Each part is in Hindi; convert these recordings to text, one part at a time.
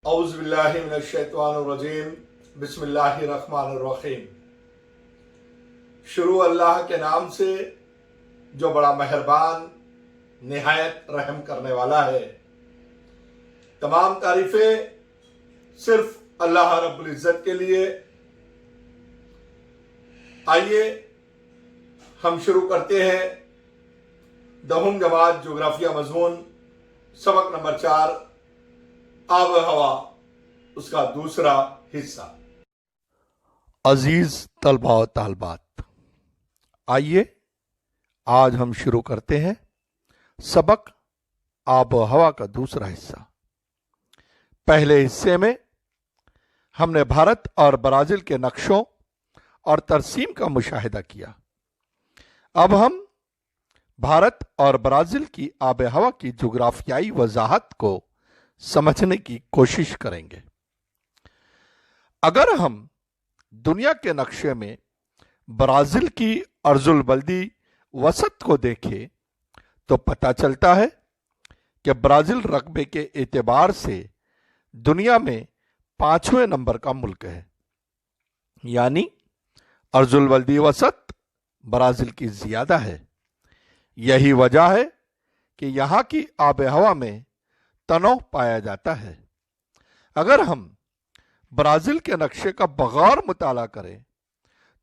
औज़ुबिल्लाहिमिनश्शैतानिर्रजीम बिस्मिल्लाहिर्रहमानिर्रहीम। शुरू अल्लाह के नाम से जो बड़ा मेहरबान निहायत रहम करने वाला है। तमाम तारीफें सिर्फ अल्लाह रब्बुल इज़्ज़त के लिए। आइए हम शुरू करते हैं 10वीं जमात जोग्राफिया मज़मून सबक नंबर 4 आब हवा, उसका दूसरा हिस्सा। अजीज तलबा व तालबात, आइए आज हम शुरू करते हैं सबक आब हवा का दूसरा हिस्सा। पहले हिस्से में हमने भारत और ब्राजील के नक्शों और तरसीम का मुशाहिदा किया। अब हम भारत और ब्राजील की आब हवा की जोग्राफियाई वजाहत को समझने की कोशिश करेंगे। अगर हम दुनिया के नक्शे में ब्राजील की अर्जुल बल्दी वसत को देखें तो पता चलता है कि ब्राजील रकबे के एतबार से दुनिया में 5वें नंबर का मुल्क है। यानी अर्जुल बल्दी वसत ब्राजील की ज्यादा है। यही वजह है कि यहां की आब हवा में तनाव पाया जाता है। अगर हम ब्राजील के नक्शे का बगौर मुताला करें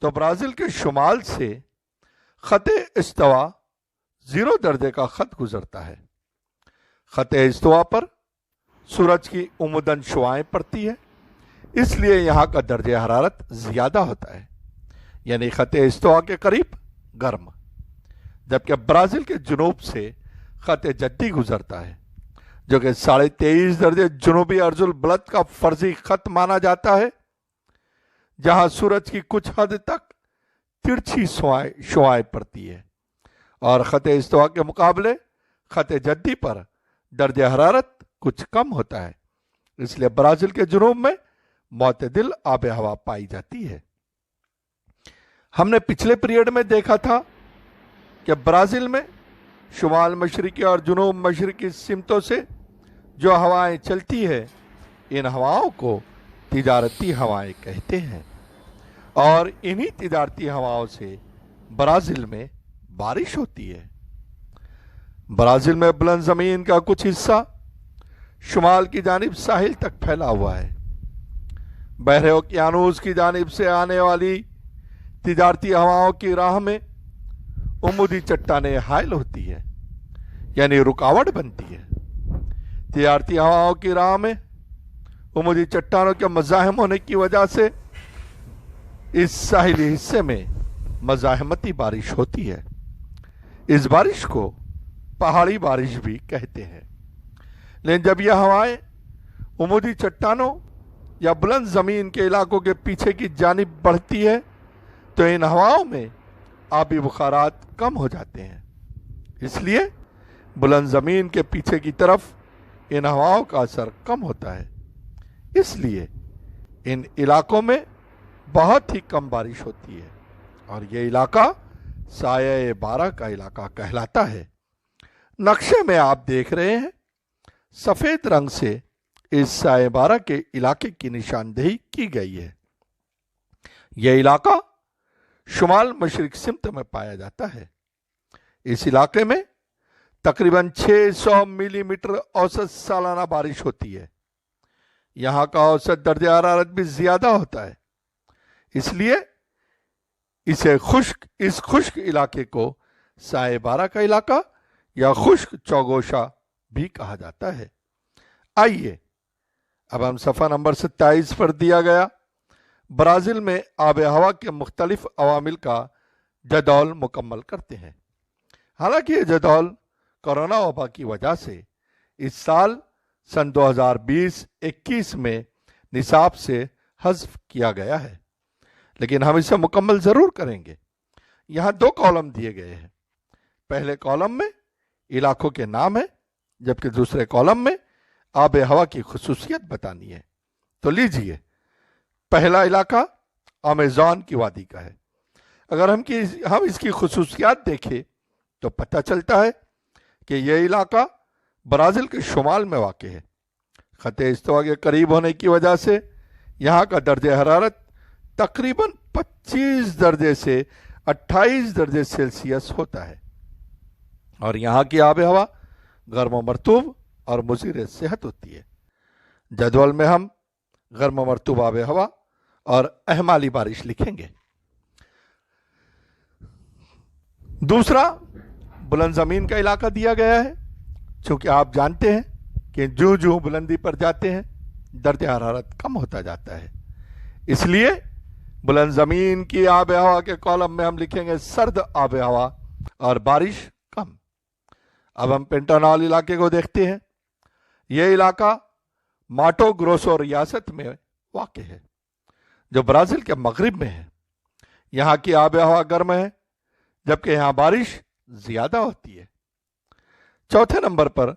तो ब्राजील के शुमाल से खते इस्तवा 0 दर्जे का खत गुजरता है। खते इस्तवा पर सूरज की उम्मदन शुआएं पड़ती है, इसलिए यहां का दर्जे हरारत ज्यादा होता है, यानी खते इस्तवा के करीब गर्म। जबकि ब्राजील के जुनूब से खते जद्दी गुजरता है, जो कि 23.5 दर्जे जुनूबी अर्जुल बलद का फर्जी खत माना जाता है, जहां सूरज की कुछ हद तक तिरछी शुआएं पड़ती है और खते इस्तवा के मुकाबले खते जद्दी पर दर्जे हरारत कुछ कम होता है। इसलिए ब्राजील के जुनूब में मोतदिल आब हवा पाई जाती है। हमने पिछले पीरियड में देखा था कि ब्राजील में शुमाल मशरिकी और जुनूब मशरिकी सिमतों से जो हवाएं चलती है, इन हवाओं को तिजारती हवाएं कहते हैं और इन्हीं तिजारती हवाओं से ब्राजील में बारिश होती है। ब्राजील में बुलंद जमीन का कुछ हिस्सा शुमाल की जानिब साहिल तक फैला हुआ है। बहरे ओकियानूस की जानिब से आने वाली तिजारती हवाओं की राह में उम्मूदी चट्टानें हायल होती है, यानी रुकावट बनती है। तिजारती हवाओं की राह में उम्मूदी चट्टानों के मज़ाहम होने की वजह से इस साहिली हिस्से में मज़ाहमती बारिश होती है। इस बारिश को पहाड़ी बारिश भी कहते हैं। लेकिन जब यह हवाएं उम्मूदी चट्टानों या बुलंद जमीन के इलाकों के पीछे की जानिब बढ़ती है तो इन हवाओं में आबी बुखारात कम हो जाते हैं। इसलिए बुलंद जमीन के पीछे की तरफ इन हवाओं का असर कम होता है। इसलिए इन इलाकों में बहुत ही कम बारिश होती है और यह इलाका साये बारह का इलाका कहलाता है। नक्शे में आप देख रहे हैं सफेद रंग से इस साये बारह के इलाके की निशानदेही की गई है। यह इलाका शुमाल मशरिक सिमत में पाया जाता है। इस इलाके में तकरीबन 600 मिलीमीटर औसत सालाना बारिश होती है। यहां का औसत दर्जा हरारत भी ज्यादा होता है, इसलिए इस खुश्क इलाके को साये बारह का इलाका या खुश्क चौगोशा भी कहा जाता है। आइए अब हम सफ़ा नंबर 27 पर दिया गया ब्राजील में आब हवा के मुख्तलिफ अवामिल का जदौल मुकम्मल करते हैं। हालांकि यह जदौल कोरोना वबा की वजह से इस साल सन 2020-21 में निसाब से हज़्फ किया गया है, लेकिन हम इसे मुकम्मल ज़रूर करेंगे। यहाँ 2 कॉलम दिए गए हैं। पहले कॉलम में इलाकों के नाम है, जबकि दूसरे कॉलम में आब हवा की खुसूसियत बतानी है। तो लीजिए, पहला इलाका अमेज़न की वादी का है। अगर हम इसकी खुसूसियात देखें तो पता चलता है कि यह इलाका ब्राज़ील के शुमाल में वाक़ है। खते इस्तवा के करीब होने की वजह से यहाँ का दर्जे हरारत तकरीबन 25 दर्जे से 28 दर्जे सेल्सियस होता है और यहाँ की आब हवा गर्म मरतूब और मुज़ीर सेहत होती है। जदवल में हम गर्म मरतूब आब हवा और अहमाली बारिश लिखेंगे। दूसरा, बुलंद ज़मीन का इलाका दिया गया है। चूंकि आप जानते हैं कि जो जो बुलंदी पर जाते हैं दर्ज हरारत कम होता जाता है, इसलिए बुलंद ज़मीन की आब हवा के कॉलम में हम लिखेंगे सर्द आब हवा और बारिश कम। अब हम पेंटानॉल इलाके को देखते हैं। यह इलाका माटो ग्रोसो रियासत में वाक़ है, जो ब्राज़ील के मगरिब में है। यहाँ की आब हवा गर्म है, जबकि यहाँ बारिश ज़्यादा होती है। चौथे नंबर पर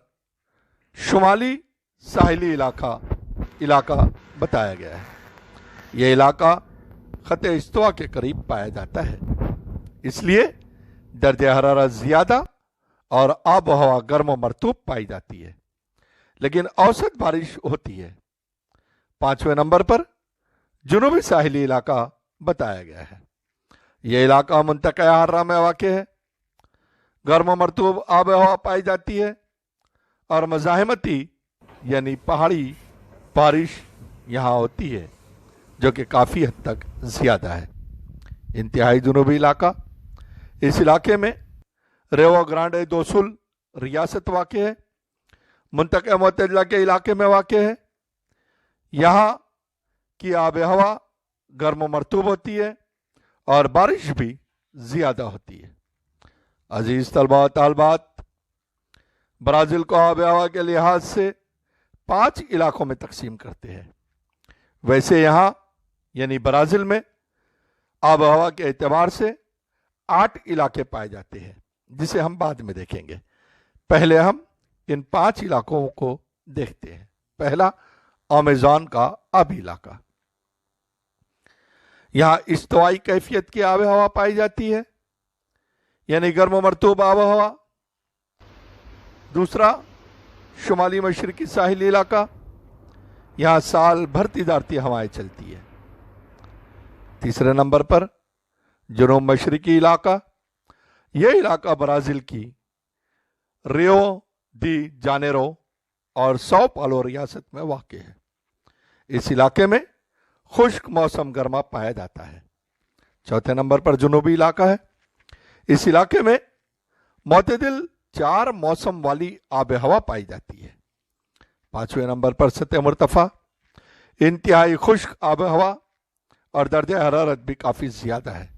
शुमाली साहिली इलाका बताया गया है। यह इलाका खते इस्तवा के करीब पाया जाता है, इसलिए दर्जे हरारत ज़्यादा और आब हवा गर्म मरतूब पाई जाती है, लेकिन औसत बारिश होती है। पांचवें नंबर पर जुनूबी साहिली इलाका बताया गया है। यह इलाका मुंतक़ा हर्रा में वाक़ है, गर्म मरतूब आब हवा पाई जाती है और मज़ाहमती यानी पहाड़ी बारिश यहाँ होती है, जो कि काफ़ी हद तक ज़्यादा है। इंतहाई जुनूबी इलाका, इस इलाके में रेवो ग्रांडे दो सुल रियासत वाक़ है, मुंतक़ा मुअतदला के इलाके में वाक़ है। यहाँ की आब हवा गर्म मरतूब होती है और बारिश भी ज़्यादा होती है। अजीज़ तलबा व तालबात, ब्राज़ील को आब हवा के लिहाज से 5 इलाकों में तकसीम करते हैं। वैसे यहाँ यानी ब्राज़ील में आब हवा के एतबार से 8 इलाके पाए जाते हैं, जिसे हम बाद में देखेंगे। पहले हम इन 5 इलाकों को देखते हैं। पहला, अमेज़न का आबी इलाका। यहाँ इस्तवाई कैफियत की आब हवा पाई जाती है, यानी गर्म मरतूब आब हवा। दूसरा, शुमाली मशरकी साहिली इलाका। यहाँ साल भर तिजारती हवाएं चलती है। तीसरे नंबर पर जुनूब मशरकी इलाका। यह इलाका ब्राज़ील की रियो दी जानेरो और सौ पालो रियासत में वाक़ है। इस इलाके में खुश्क मौसम गर्मा पाया जाता है। चौथे नंबर पर जुनूबी इलाका है। इस इलाके में मोतदिल 4 मौसम वाली आब हवा पाई जाती है। पांचवें नंबर पर सतह मुर्तफा, इंतहाई खुश्क आब हवा और दर्जा हरारत भी काफ़ी ज़्यादा है।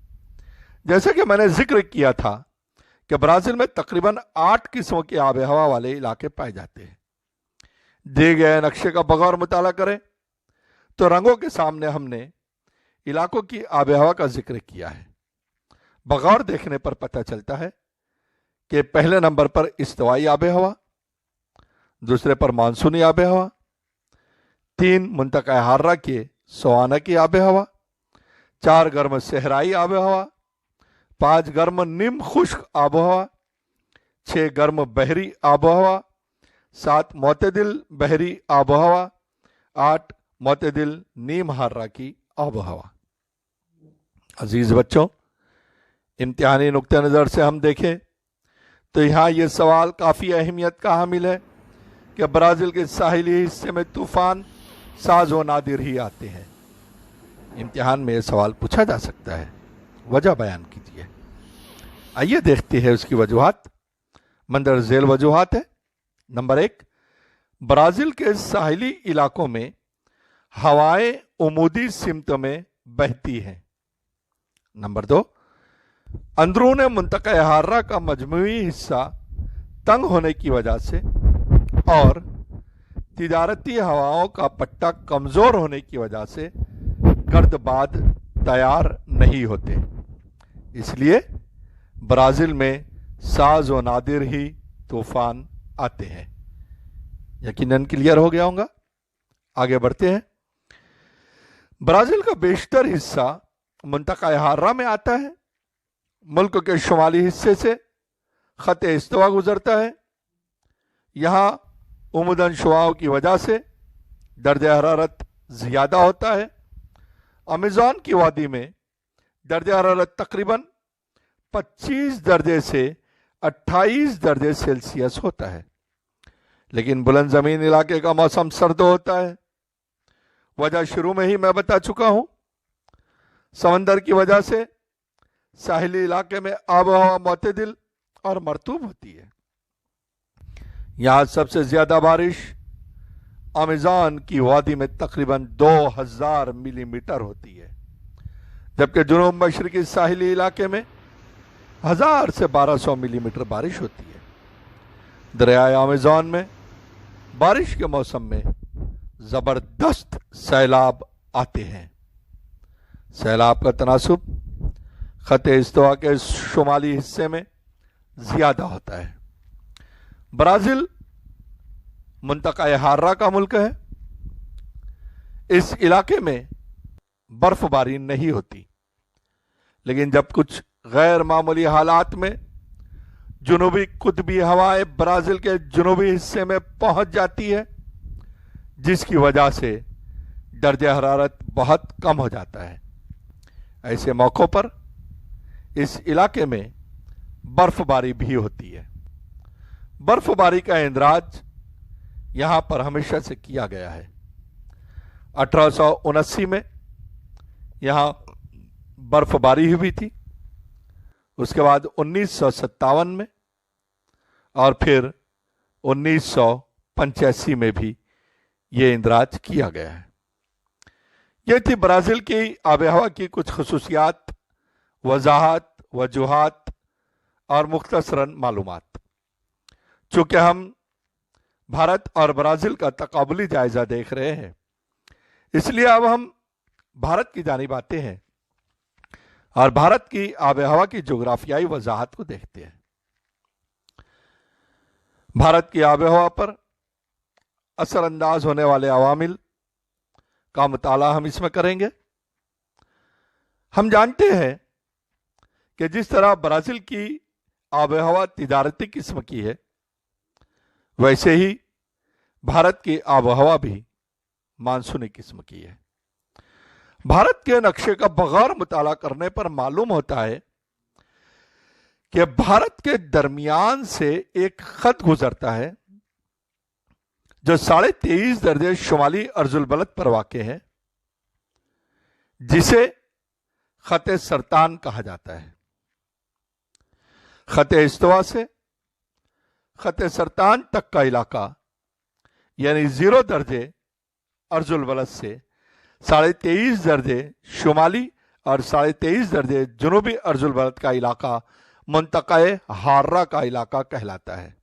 जैसे कि मैंने जिक्र किया था कि ब्राज़ील में तकरीबन 8 किस्मों की आब हवा वाले इलाके पाए जाते हैं। दिए गए नक्शे का बगौर मुताला करें तो रंगों के सामने हमने इलाकों की आब हवा का जिक्र किया है। बगौर देखने पर पता चलता है कि पहले नंबर पर इस्तवाई आब हवा, दूसरे पर मानसूनी आब हवा, 3 मुंतक़ा हर्रा के सवाना की आब हवा, 4 गर्म सहराई आब हवा, 5 गर्म निम खुश्क आब हवा, 6 गर्म बहरी आब हवा, 7 मोतदिल बहरी आब हवा, 8 मोतदिल नीम हर्रा की आब हवा। अजीज बच्चों, इम्तिहानी नुक्ते नज़र से हम देखें तो यहाँ ये सवाल काफ़ी अहमियत का हामिल है कि ब्राज़ील के साहिली हिस्से में तूफ़ान साज व नादिर ही आते हैं। इम्तिहान में यह सवाल पूछा जा सकता है, वजह बयान कीजिए। आइए देखते हैं उसकी वजूहात। मंदर झेल वजूहात है। नंबर 1, ब्राज़ील के साहिली इलाकों में हवाएं उमूदी सिमत में बहती हैं। नंबर 2, अंदरून मुंतक़ा हर्रा का मजमूई हिस्सा तंग होने की वजह से और तिजारती हवाओं का पट्टा कमज़ोर होने की वजह से गर्दबाद तैयार नहीं होते, इसलिए ब्राज़ील में साज व नादिर ही तूफ़ान आते हैं। यकीनन क्लियर हो गया होगा। आगे बढ़ते हैं। ब्राज़ील का बेशतर हिस्सा मुंतक़ा हर्रा में आता है। मुल्क के शुमाली हिस्से से ख़त इस्तवा गुजरता है। यहाँ उमूदन शुआओं की वजह से दर्जा हरारत ज़्यादा होता है। अमेज़न की वादी में दर्जा हरारत तकरीबन 25 दर्जे से 28 दर्जे सेल्सियस होता है, लेकिन बुलंद ज़मीन इलाके का मौसम सर्द होता है। वजह शुरू में ही मैं बता चुका हूं। समंदर की वजह से साहिली इलाके में आबोहवा मुतदिल और मरतूब होती है। यहां सबसे ज्यादा बारिश अमेज़न की वादी में तकरीबन 2000 मिलीमीटर होती है, जबकि जुनूब मशरकी साहिली इलाके में 1000 से 1200 मिलीमीटर बारिश होती है। दरियाए अमेज़न में बारिश के मौसम में जबरदस्त सैलाब आते हैं। सैलाब का तनासुब खते इस्तवा के शुमाली हिस्से में ज्यादा होता है। ब्राजील मुंतका हार्रा का मुल्क है। इस इलाके में बर्फबारी नहीं होती, लेकिन जब कुछ गैर मामूली हालात में जुनूबी कुतबी हवाएं ब्राजील के जुनूबी हिस्से में पहुंच जाती है, जिसकी वजह से दर्जा हरारत बहुत कम हो जाता है। ऐसे मौकों पर इस इलाके में बर्फबारी भी होती है। बर्फबारी का इंदराज यहां पर हमेशा से किया गया है। 1879 में यहां बर्फबारी हुई थी, उसके बाद 1957 में और फिर 1985 में भी ये इंदराज किया गया है। यह थी ब्राजील की आबहवा की कुछ खसूसियात, वजाहत, वजूहात और मुख्तसरन मालूमात। चूंकि हम भारत और ब्राजील का तकाबुली जायजा देख रहे हैं, इसलिए अब हम भारत की जानिब आते हैं और भारत की आबहवा की जोग्राफियाई वजाहत को देखते हैं। भारत की आबहवा पर असरअंदाज होने वाले अवामिल का मुताला हम इसमें करेंगे। हम जानते हैं कि जिस तरह ब्राजील की आबहवा तिजारती किस्म की है, वैसे ही भारत की आबहवा भी मानसूनी किस्म की है। भारत के नक्शे का बगैर मुताला करने पर मालूम होता है कि भारत के दरमियान से एक खत गुजरता है जो 23.5 दर्जे शुमाली अर्जुल बलद पर वाक़ है, जिसे खते सरतान कहा जाता है। खते इस्तवा से खते सरतान तक का इलाका यानी 0 दर्जे अर्जुल बलद से 23.5 दर्जे शुमाली और 23.5 दर्जे जुनूबी अर्जुल बलद का इलाका मुंतक़े हार्रा का इलाका कहलाता है,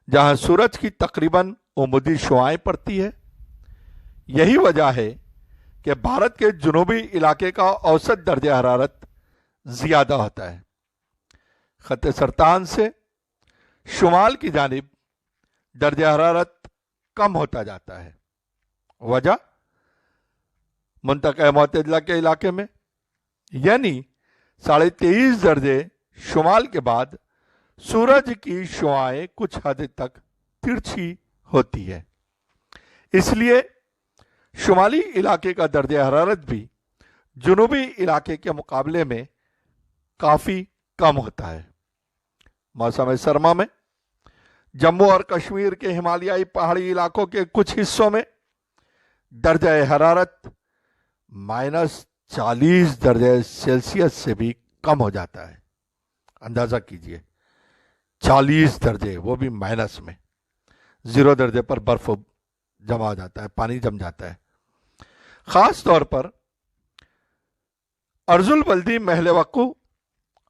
जहां सूरज की तकरीबन उमूदी शुआएं पड़ती है। यही वजह है कि भारत के जुनूबी इलाके का औसत दर्जा हरारत ज्यादा होता है। खत सरतान से शुमाल की जानिब दर्जा हरारत कम होता जाता है। वजह मुंतक़ा मुतदला के इलाके में यानी 23.5 दर्जे शुमाल के बाद सूरज की शुआएं कुछ हद तक तिरछी होती है, इसलिए शुमाली इलाके का दर्जा हरारत भी जुनूबी इलाके के मुकाबले में काफी कम होता है। मौसम सरमा में जम्मू और कश्मीर के हिमालयाई पहाड़ी इलाकों के कुछ हिस्सों में दर्जा हरारत -40 दर्जे सेल्सियस से भी कम हो जाता है। अंदाजा कीजिए, 40 दर्जे, वो भी माइनस में। 0 दर्जे पर बर्फ जमा हो जाता है, पानी जम जाता है। खास तौर पर अर्जुल बल्दी महल वक़ू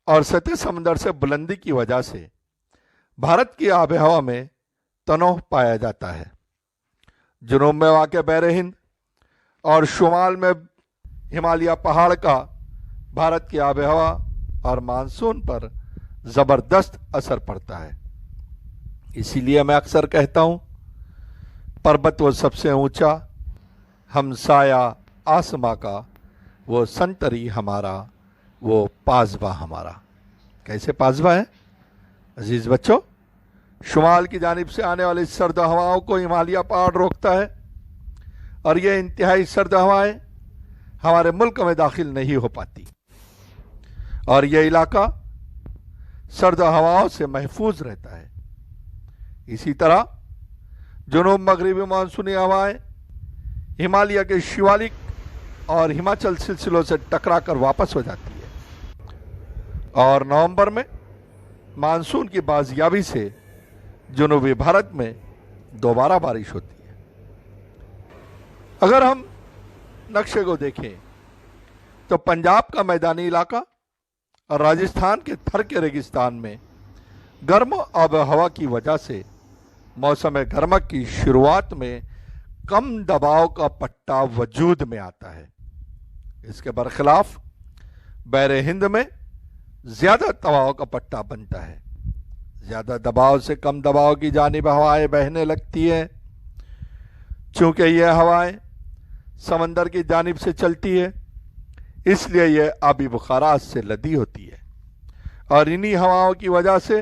और सतह समंदर से बुलंदी की वजह से भारत की आबहवा में तनोह पाया जाता है। जुनूब में वाक़ बहर हिंद और शुमाल में हिमालय पहाड़ का भारत की आबहवा और मानसून पर जबरदस्त असर पड़ता है। इसीलिए मैं अक्सर कहता हूं, पर्वत वो सबसे ऊंचा, हमसाया आसमां का, वो संतरी हमारा, वो पाजबा हमारा। कैसे पाजबा है अजीज बच्चों? शुमाल की जानिब से आने वाली सर्द हवाओं को हिमालय पहाड़ रोकता है, और ये इंतहाई सर्द हवाएं हमारे मुल्क में दाखिल नहीं हो पाती और यह इलाका सर्द हवाओं से महफूज रहता है। इसी तरह जुनूब मगरिबी मानसूनी हवाएं हिमालय के शिवालिक और हिमाचल सिलसिलों से टकराकर वापस हो जाती है और नवंबर में मानसून की बाजियाबी से जुनूबी भारत में दोबारा बारिश होती है। अगर हम नक्शे को देखें तो पंजाब का मैदानी इलाका और राजस्थान के थर के रेगिस्तान में गर्म आब हवा की वजह से मौसम गर्मा की शुरुआत में कम दबाव का पट्टा वजूद में आता है। इसके बरखिलाफ बहरे हिंद में ज्यादा दबाव का पट्टा बनता है। ज्यादा दबाव से कम दबाव की जानिब हवाएं बहने लगती है। चूंकि यह हवाएं समंदर की जानिब से चलती है इसलिए यह आबी बुखारात से लदी होती है और इन्हीं हवाओं की वजह से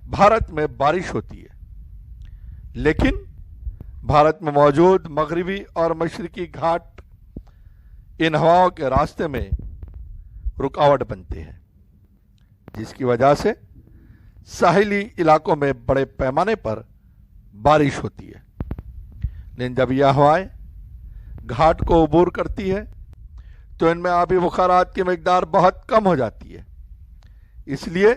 भारत में बारिश होती है। लेकिन भारत में मौजूद मगरिबी और मशरकी घाट इन हवाओं के रास्ते में रुकावट बनते हैं, जिसकी वजह से साहिली इलाकों में बड़े पैमाने पर बारिश होती है। लेकिन जब यह हवाएं घाट को अबूर करती है तो इनमें आबी बुखारात की मिकदार बहुत कम हो जाती है, इसलिए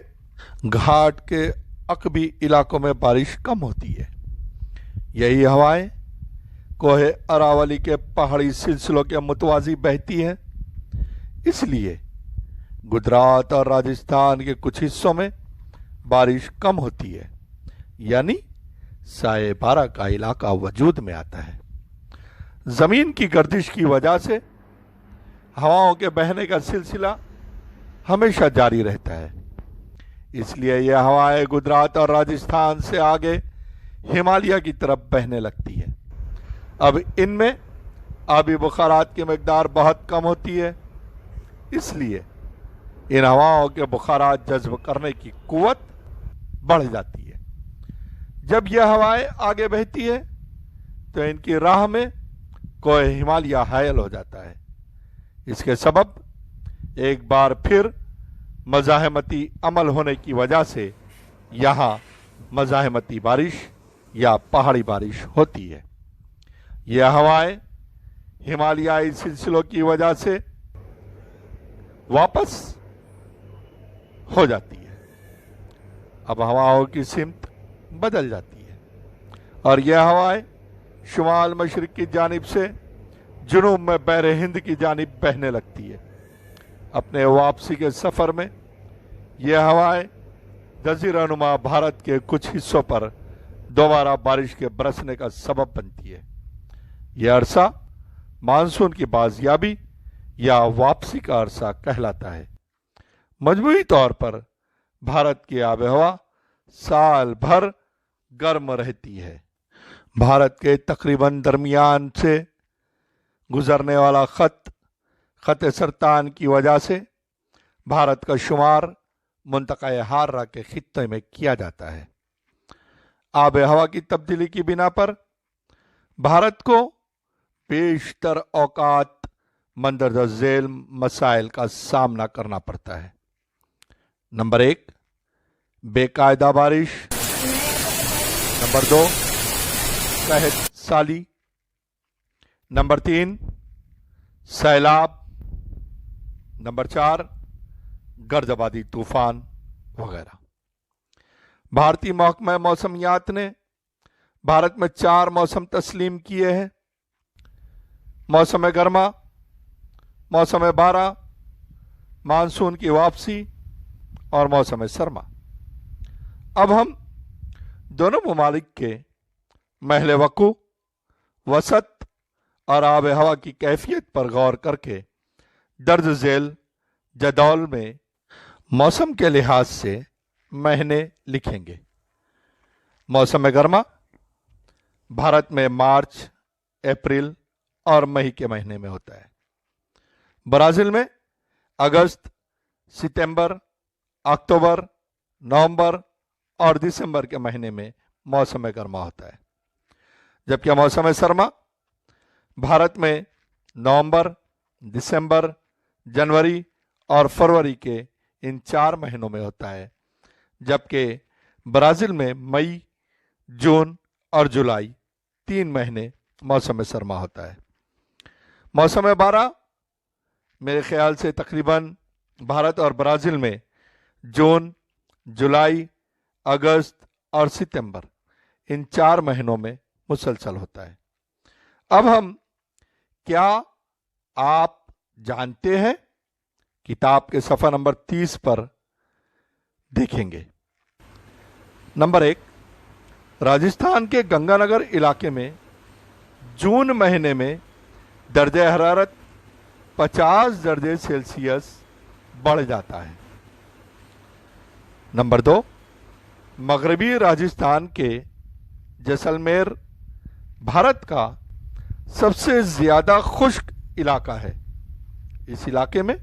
घाट के अकबी इलाकों में बारिश कम होती है। यही हवाएं कोहे अरावली के पहाड़ी सिलसिलों के मुतवाजी बहती हैं, इसलिए गुजरात और राजस्थान के कुछ हिस्सों में बारिश कम होती है, यानी साए बारह का इलाका वजूद में आता है। जमीन की गर्दिश की वजह से हवाओं के बहने का सिलसिला हमेशा जारी रहता है, इसलिए यह हवाएं गुजरात और राजस्थान से आगे हिमालय की तरफ बहने लगती है। अब इनमें आबी बुखारात की मिकदार बहुत कम होती है, इसलिए इन हवाओं के बुखारात जज्ब करने की कुव्वत बढ़ जाती है। जब यह हवाएं आगे बहती है तो इनकी राह में कोई हिमालय हायल हो जाता है। इसके सबब एक बार फिर मज़ाहमती अमल होने की वजह से यहाँ मज़ाहमती बारिश या पहाड़ी बारिश होती है। यह हवाएं हिमालयाई सिलसिलों की वजह से वापस हो जाती है। अब हवाओं की सिमत बदल जाती है और यह हवाएं शुमाल मशरिक की जानिब से जुनूब में बहरे हिंद की जानिब बहने लगती है। अपने वापसी के सफ़र में यह हवाएं जज़ीरा नुमा भारत के कुछ हिस्सों पर दोबारा बारिश के बरसने का सबब बनती है। यह अरसा मानसून की बाजियाबी या वापसी का अरसा कहलाता है। मजमूई तौर पर भारत की आबहवा साल भर गर्म रहती है। भारत के तकरीबन दरमियान से गुजरने वाला खत सरतान की वजह से भारत का शुमार मुंतक़ा हार्रा के खित्ते में किया जाता है। आब हवा की तब्दीली की बिना पर भारत को बेशतर औकात मंदरजा झेल मसाइल का सामना करना पड़ता है। नंबर 1, बेकायदा बारिश। नंबर 2, कहत साली। नंबर 3, सैलाब। नंबर 4, गर्दबादी तूफान वगैरह। भारतीय महकमा मौसमियात ने भारत में 4 मौसम तस्लीम किए हैं: मौसम गर्मा, मौसम बारा, मानसून की वापसी और मौसम सरमा। अब हम दोनों ममालिक के महल वकू, वसत और आब हवा की कैफियत पर गौर करके दर्ज झेल जदौल में मौसम के लिहाज से महीने लिखेंगे। मौसम गर्मा भारत में मार्च, अप्रैल और मई के महीने में होता है। ब्राजील में अगस्त, सितंबर, अक्टूबर, नवंबर और दिसंबर के महीने में मौसम गर्मा होता है। जबकि मौसम सरमा भारत में नवंबर, दिसंबर, जनवरी और फरवरी के इन 4 महीनों में होता है, जबकि ब्राजील में मई, जून और जुलाई 3 महीने मौसम सरमा होता है। मौसम बारह मेरे ख्याल से तकरीबन भारत और ब्राजील में जून, जुलाई, अगस्त और सितंबर इन 4 महीनों में मुसलसल होता है। अब हम क्या आप जानते हैं किताब के सफ़ा नंबर 30 पर देखेंगे। नंबर 1, राजस्थान के गंगानगर इलाके में जून महीने में दर्जे हरारत 50 दर्जे सेल्सियस बढ़ जाता है। नंबर 2, मगरबी राजस्थान के जैसलमेर भारत का सबसे ज्यादा खुश्क इलाका है। इस इलाके में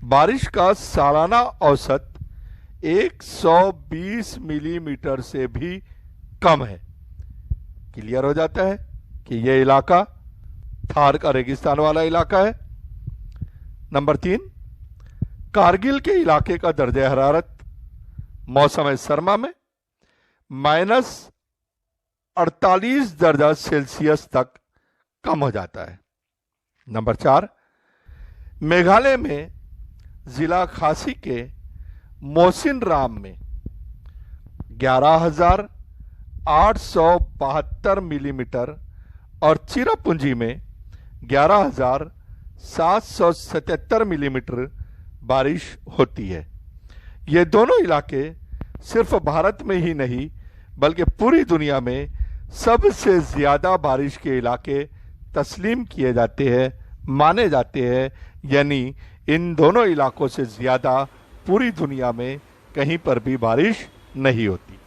बारिश का सालाना औसत 120 मिलीमीटर से भी कम है। क्लियर हो जाता है कि यह इलाका थार का रेगिस्तान वाला इलाका है। नंबर 3, कारगिल के इलाके का दर्जा हरारत मौसम सरमा में -48 दर्जा सेल्सियस तक कम हो जाता है। नंबर 4, मेघालय में जिला खासी के मोसिनराम में 11,872 मिलीमीटर और चिरापुंजी में 11,777 मिलीमीटर बारिश होती है। ये दोनों इलाके सिर्फ भारत में ही नहीं बल्कि पूरी दुनिया में सबसे ज्यादा बारिश के इलाके तस्लीम किए जाते हैं, माने जाते हैं। यानी इन दोनों इलाकों से ज्यादा पूरी दुनिया में कहीं पर भी बारिश नहीं होती।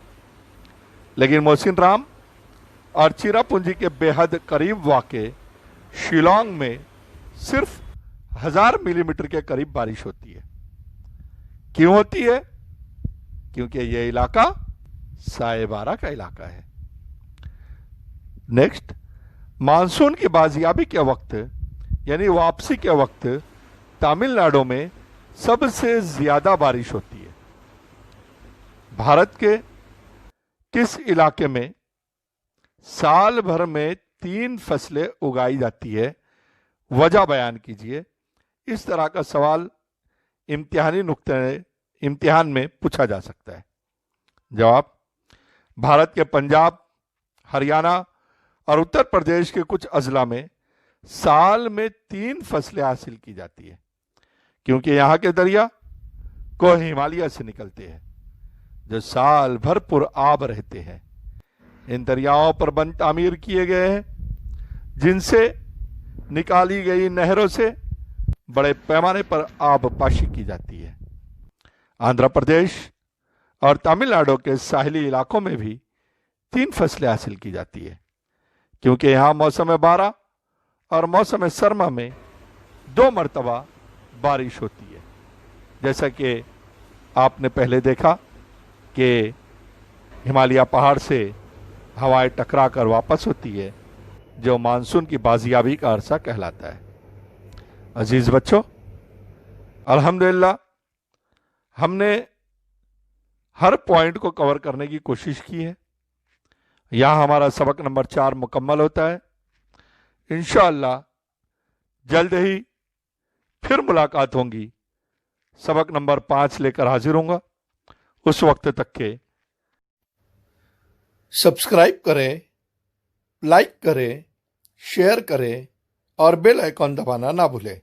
लेकिन मोसिनराम और चिरापुंजी के बेहद करीब वाक़े शिलोंग में सिर्फ 1000 मिलीमीटर के करीब बारिश होती है। क्यों होती है? क्योंकि यह इलाका साएबारा का इलाका है। नेक्स्ट, मानसून की बाजियाबी के वक्त यानी वापसी के वक्त तमिलनाडु में सबसे ज्यादा बारिश होती है। भारत के किस इलाके में साल भर में 3 फसलें उगाई जाती है? वजह बयान कीजिए। इस तरह का सवाल इम्तिहान में पूछा जा सकता है। जवाब, भारत के पंजाब, हरियाणा और उत्तर प्रदेश के कुछ अजला में साल में 3 फसलें हासिल की जाती है, क्योंकि यहां के दरिया को हिमालय से निकलते हैं जो साल भर पुरआब रहते हैं। इन दरियाओं पर बंद तामीर किए गए हैं जिनसे निकाली गई नहरों से बड़े पैमाने पर आबपाशी की जाती है। आंध्र प्रदेश और तमिलनाडु के साहिली इलाकों में भी 3 फसलें हासिल की जाती है, क्योंकि यहां मौसम बारह और मौसम सरमा में 2 मरतबा बारिश होती है। जैसा कि आपने पहले देखा कि हिमालय पहाड़ से हवाएं टकरा कर वापस होती है, जो मानसून की बाजियाबी का अरसा कहलाता है। अजीज बच्चों, अल्हम्दुलिल्लाह हमने हर पॉइंट को कवर करने की कोशिश की है। यहां हमारा सबक नंबर 4 मुकम्मल होता है। इंशाअल्लाह जल्द ही फिर मुलाकात होंगी। सबक नंबर 5 लेकर हाजिर होऊंगा। उस वक्त तक के सब्सक्राइब करें, लाइक करें, शेयर करें और बेल आइकॉन दबाना ना भूलें।